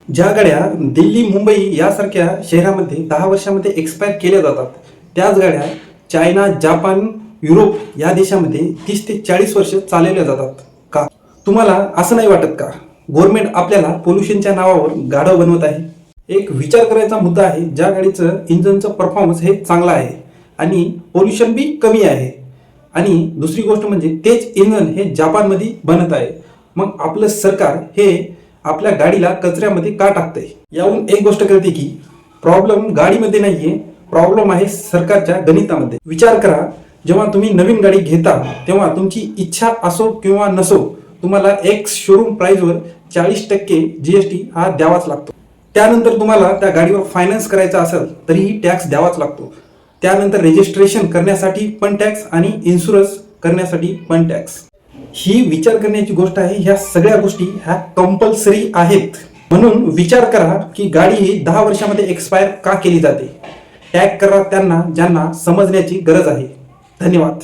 ज्या गाड्या दिल्ली मुंबई यासारख्या शहरामध्ये 10 वर्षामध्ये एक्सपायर केल्या जातात त्याच गाड्या चायना जापान युरोप या देशामध्ये 30 ते 40 वर्ष चालवल्या जातात का? तुम्हाला असं नाही वाटत का गव्हर्नमेंट आपल्याला पोल्युशनच्या नावावर गाढव बनवत आहे? एक विचार करायचा मुद्दा आहे, ज्या गाडीचं इंजनचं परफॉर्मन्स हे चांगलं आहे आणि पोल्युशन बी कमी आहे आणि दुसरी गोष्ट म्हणजे तेच इंजन हे जापानमध्ये बनत आहे, मग आपलं सरकार हे आपल्या गाडीला कचऱ्यामध्ये का टाकतंय? यावरून एक गोष्ट कळते की प्रॉब्लेम गाडीमध्ये नाहीये, प्रॉब्लेम आहे सरकारच्या गणितामध्ये. विचार करा, जेव्हा तुम्ही नवीन गाडी घेता तेव्हा तुमची इच्छा असो किंवा नसो तुम्हाला एक्स शोरूम प्राइसवर 40% जीएसटी हा द्यावाच लागतो. त्यानंतर तुम्हाला त्या गाडीवर फायनान्स करायचा असेल तरीही टॅक्स द्यावाच लागतो. त्यानंतर रजिस्ट्रेशन करण्यासाठी पण टॅक्स आणि इन्शुरन्स करण्यासाठी पण टॅक्स. ही विचार करण्याची गोष्ट आहे. ह्या सगळ्या गोष्टी ह्या कंपल्सरी आहेत. म्हणून विचार करा की गाडी ही 10 वर्षामध्ये एक्सपायर का केली जाते. टॅग करा त्यांना ज्यांना समजण्याची गरज आहे. धन्यवाद.